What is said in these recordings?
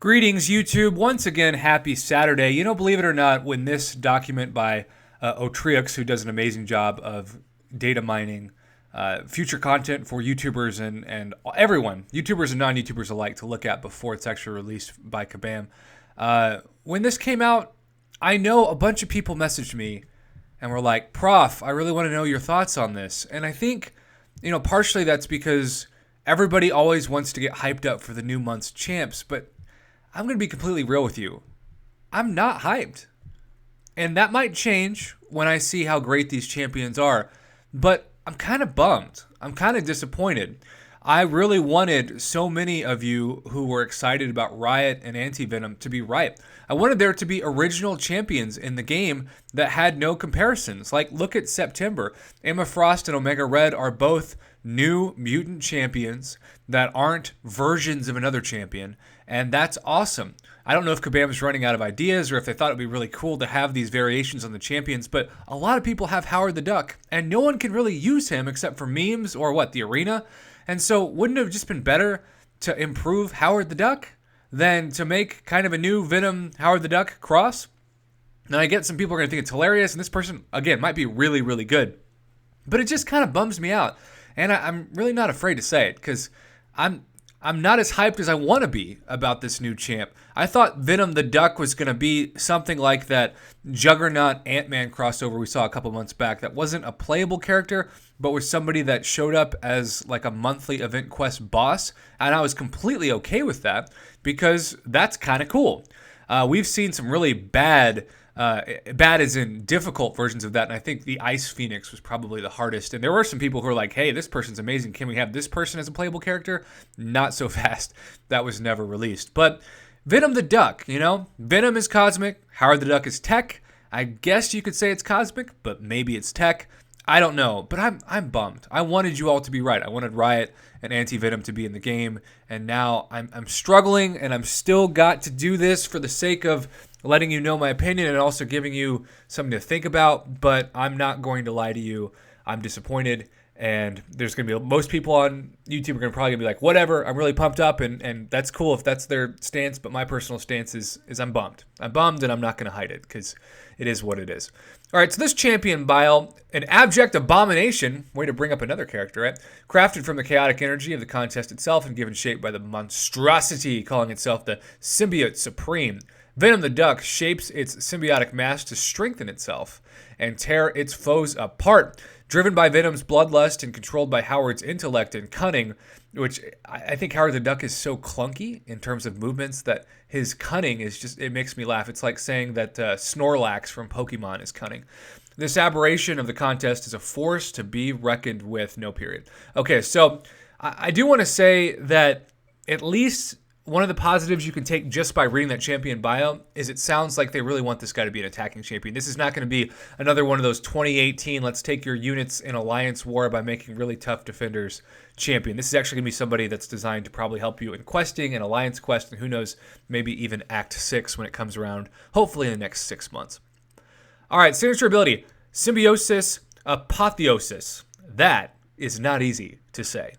Greetings, YouTube. Once again, happy Saturday. Believe it or not, when this document by Otriux, who does an amazing job of data mining future content for YouTubers and everyone, YouTubers and non-YouTubers alike, to look at before it's actually released by Kabam. When this came out, I know a bunch of people messaged me and were like, Prof, I really want to know your thoughts on this. And I think, partially that's because everybody always wants to get hyped up for the new month's champs, but I'm going to be completely real with you. I'm not hyped. And that might change when I see how great these champions are. But I'm kind of bummed. I'm kind of disappointed. I really wanted so many of you who were excited about Riot and Anti-Venom to be right. I wanted there to be original champions in the game that had no comparisons. Like, look at September. Emma Frost and Omega Red are both new mutant champions that aren't versions of another champion, and that's awesome. I don't know if Kabam is running out of ideas or if they thought it would be really cool to have these variations on the champions, but a lot of people have Howard the Duck, and no one can really use him except for memes or the arena. And so wouldn't it have just been better to improve Howard the Duck than to make kind of a new Venom Howard the Duck cross? Now, I get some people are going to think it's hilarious, and this person, again, might be really, really good. But it just kind of bums me out. And I'm really not afraid to say it because I'm not as hyped as I want to be about this new champ. I thought Venom the Duck was going to be something like that Juggernaut Ant-Man crossover we saw a couple months back that wasn't a playable character, but was somebody that showed up as like a monthly event quest boss. And I was completely okay with that because that's kind of cool. We've seen some really bad as in difficult versions of that, and I think the Ice Phoenix was probably the hardest. And there were some people who were like, hey, this person's amazing. Can we have this person as a playable character? Not so fast. That was never released. But Venom the Duck, Venom is cosmic. Howard the Duck is tech. I guess you could say it's cosmic, but maybe it's tech. I don't know, but I'm bummed. I wanted you all to be right. I wanted Riot and Anti-Venom to be in the game, and now I'm struggling, and I'm still got to do this for the sake of letting you know my opinion and also giving you something to think about, but I'm not going to lie to you. I'm disappointed, and there's going to be most people on YouTube are probably going to be like, whatever, I'm really pumped up, and that's cool if that's their stance, but my personal stance is I'm bummed. I'm bummed, and I'm not going to hide it because it is what it is. All right, so this champion bile, an abject abomination, way to bring up another character, right? Crafted from the chaotic energy of the contest itself and given shape by the monstrosity calling itself the Symbiote Supreme. Venom the Duck shapes its symbiotic mass to strengthen itself and tear its foes apart. Driven by Venom's bloodlust and controlled by Howard's intellect and cunning, which I think Howard the Duck is so clunky in terms of movements that his cunning is just, it makes me laugh. It's like saying that Snorlax from Pokemon is cunning. This aberration of the contest is a force to be reckoned with, no period. Okay, so I do want to say that at least one of the positives you can take just by reading that champion bio is it sounds like they really want this guy to be an attacking champion. This is not going to be another one of those 2018, let's take your units in alliance war by making really tough defenders champion. This is actually going to be somebody that's designed to probably help you in questing and alliance quest, and who knows, maybe even Act 6 when it comes around, hopefully in the next 6 months. All right, signature ability, Symbiosis Apotheosis. That is not easy to say.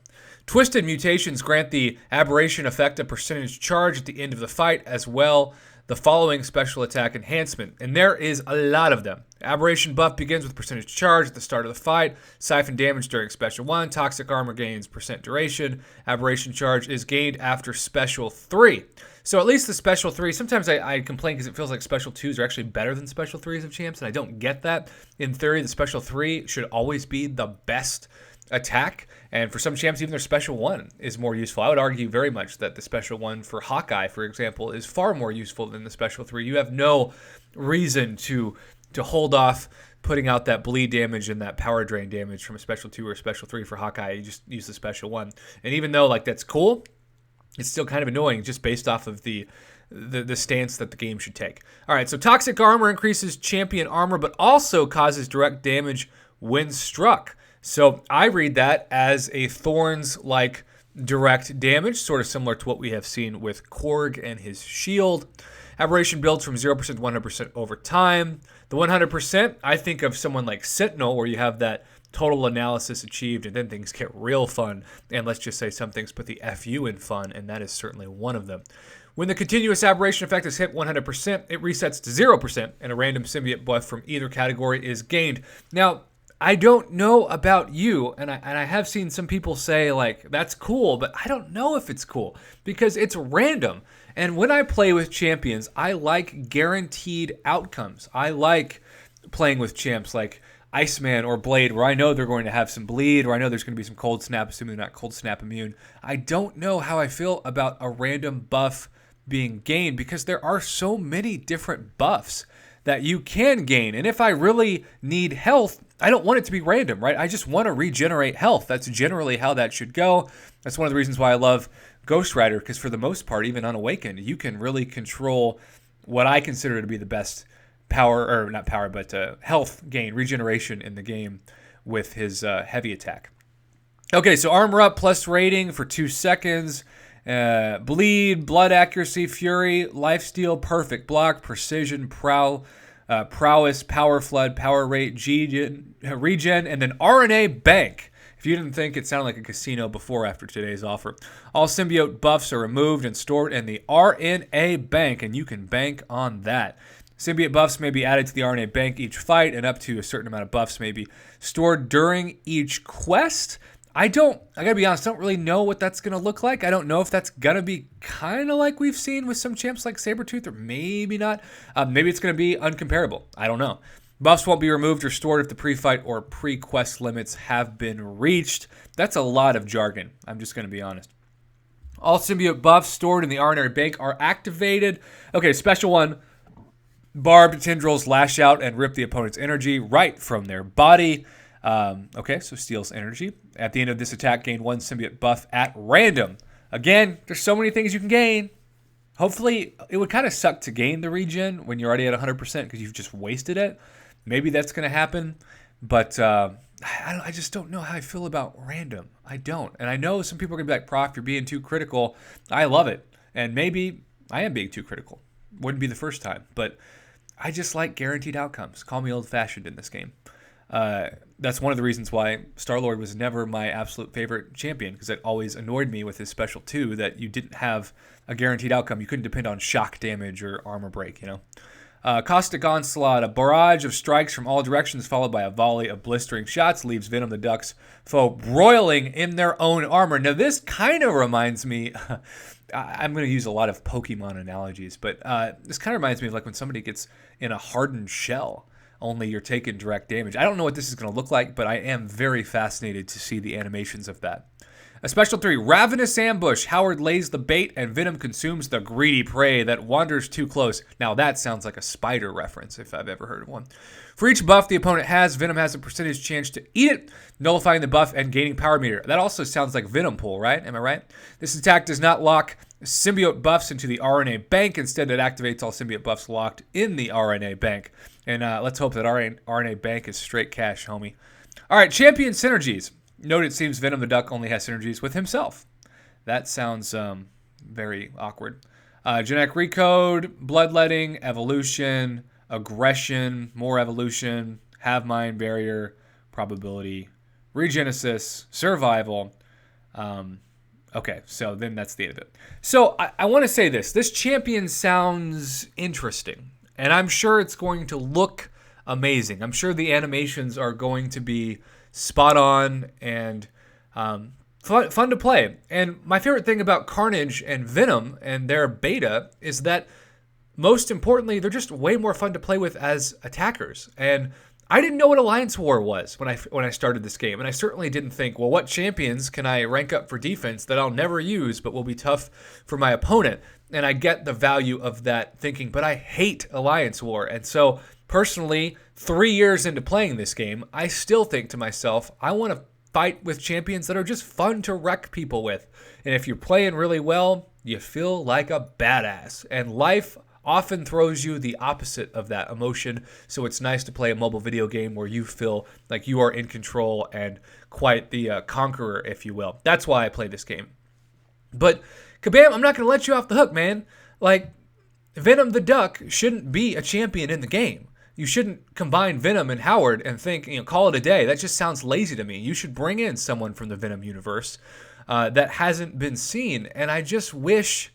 Twisted mutations grant the aberration effect a percentage charge at the end of the fight, as well the following special attack enhancement. And there is a lot of them. Aberration buff begins with percentage charge at the start of the fight. Siphon damage during special 1. Toxic armor gains percent duration. Aberration charge is gained after special 3. So at least the special 3, sometimes I complain because it feels like special 2s are actually better than special 3s of champs, and I don't get that. In theory, the special 3 should always be the best attack, and for some champs even their special 1 is more useful. I would argue very much that the special 1 for Hawkeye, for example, is far more useful than the special 3. You have no reason to hold off putting out that bleed damage and that power drain damage from a special 2 or a special 3 for Hawkeye. You just use the special 1, and even though that's cool, it's still kind of annoying just based off of the stance that the game should take. All right, so toxic armor increases champion armor but also causes direct damage when struck. So I read that as a Thorns-like direct damage, sort of similar to what we have seen with Korg and his shield. Aberration builds from 0% to 100% over time. The 100%, I think of someone like Sentinel, where you have that total analysis achieved, and then things get real fun. And let's just say some things put the FU in fun, and that is certainly one of them. When the continuous aberration effect is hit 100%, it resets to 0%, and a random symbiote buff from either category is gained. Now, I don't know about you, and I have seen some people say, like, that's cool, but I don't know if it's cool, because it's random. And when I play with champions, I like guaranteed outcomes. I like playing with champs like Iceman or Blade, where I know they're going to have some bleed, or I know there's going to be some cold snap, assuming they're not cold snap immune. I don't know how I feel about a random buff being gained, because there are so many different buffs that you can gain. And if I really need health, I don't want it to be random, right? I just want to regenerate health. That's generally how that should go. That's one of the reasons why I love Ghost Rider, because for the most part, even Unawakened, you can really control what I consider to be the best power, or not power, but health gain, regeneration in the game with his heavy attack. Okay, so armor up plus rating for 2 seconds. Bleed, blood accuracy, fury, lifesteal, perfect block, precision, prowess, power flood, power rate, regen, and then RNA Bank. If you didn't think it sounded like a casino before after today's offer. All symbiote buffs are removed and stored in the RNA Bank, and you can bank on that. Symbiote buffs may be added to the RNA Bank each fight, and up to a certain amount of buffs may be stored during each quest. I gotta be honest, I don't really know what that's gonna look like. I don't know if that's gonna be kind of like we've seen with some champs like Sabretooth, or maybe not. Maybe it's gonna be uncomparable. I don't know. Buffs won't be removed or stored if the pre-fight or pre-quest limits have been reached. That's a lot of jargon. I'm just gonna be honest. All symbiote buffs stored in the RNA Bank are activated. Okay, special one. Barbed tendrils lash out and rip the opponent's energy right from their body. Okay, so steals energy. At the end of this attack, gain 1 symbiote buff at random. Again, there's so many things you can gain. Hopefully, it would kind of suck to gain the regen when you're already at 100% because you've just wasted it. Maybe that's going to happen, but I just don't know how I feel about random. I don't. And I know some people are going to be like, Prof, you're being too critical. I love it. And maybe I am being too critical. Wouldn't be the first time, but I just like guaranteed outcomes. Call me old-fashioned in this game. That's one of the reasons why Star-Lord was never my absolute favorite champion, because it always annoyed me with his special 2 that you didn't have a guaranteed outcome. You couldn't depend on shock damage or armor break, you know. Caustic Onslaught, a barrage of strikes from all directions followed by a volley of blistering shots leaves Venom the Duck's foe broiling in their own armor. Now, this kind of reminds me... I'm going to use a lot of Pokemon analogies, but this kind of reminds me of like when somebody gets in a hardened shell, only you're taking direct damage. I don't know what this is going to look like, but I am very fascinated to see the animations of that. A special 3, Ravenous Ambush. Howard lays the bait and Venom consumes the greedy prey that wanders too close. Now that sounds like a spider reference if I've ever heard of one. For each buff the opponent has, Venom has a percentage chance to eat it, nullifying the buff and gaining power meter. That also sounds like Venom Pool, right? Am I right? This attack does not lock symbiote buffs into the RNA Bank. Instead, it activates all symbiote buffs locked in the RNA Bank. And let's hope that RNA Bank is straight cash, homie. All right, champion synergies. Note it seems Venom the Duck only has synergies with himself. That sounds very awkward. Genetic Recode, Bloodletting, Evolution, Aggression, More Evolution, Have Mind Barrier, Probability, Regenesis, Survival. Okay, so then that's the end of it. So I want to say this. This champion sounds interesting, and I'm sure it's going to look amazing. I'm sure the animations are going to be spot on and fun to play. And my favorite thing about Carnage and Venom and their beta is that, most importantly, they're just way more fun to play with as attackers. And I didn't know what Alliance War was when I started this game, and I certainly didn't think, well, what champions can I rank up for defense that I'll never use but will be tough for my opponent? And I get the value of that thinking, but I hate Alliance War. And so, personally, 3 years into playing this game, I still think to myself, I want to fight with champions that are just fun to wreck people with. And if you're playing really well, you feel like a badass. And life often throws you the opposite of that emotion, so it's nice to play a mobile video game where you feel like you are in control and quite the conqueror, if you will. That's why I play this game. But, Kabam, I'm not going to let you off the hook, man. Like, Venom the Duck shouldn't be a champion in the game. you shouldn't combine Venom and Howard and think, call it a day. That just sounds lazy to me. You should bring in someone from the Venom universe that hasn't been seen. And I wish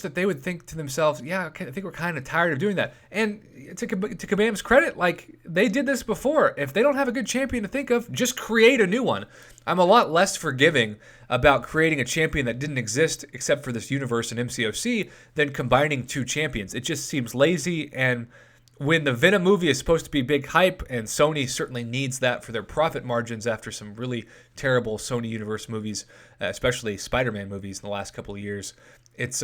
that they would think to themselves, yeah, okay, I think we're kind of tired of doing that. And to Kabam's credit, like, they did this before. If they don't have a good champion to think of, just create a new one. I'm a lot less forgiving about creating a champion that didn't exist except for this universe in MCOC than combining two champions. It just seems lazy, and when the Venom movie is supposed to be big hype, and Sony certainly needs that for their profit margins after some really terrible Sony Universe movies, especially Spider-Man movies in the last couple of years, it's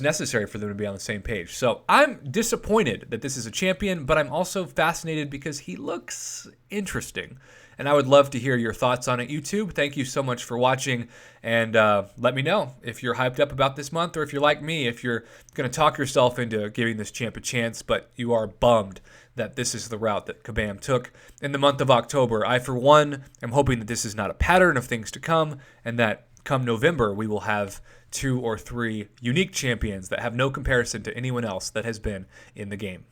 necessary for them to be on the same page. So I'm disappointed that this is a champion, but I'm also fascinated because he looks interesting. And I would love to hear your thoughts on it, YouTube. Thank you so much for watching. And let me know if you're hyped up about this month, or if you're like me, if you're going to talk yourself into giving this champ a chance, but you are bummed that this is the route that Kabam took in the month of October. I, for one, am hoping that this is not a pattern of things to come, and that come November we will have 2 or 3 unique champions that have no comparison to anyone else that has been in the game.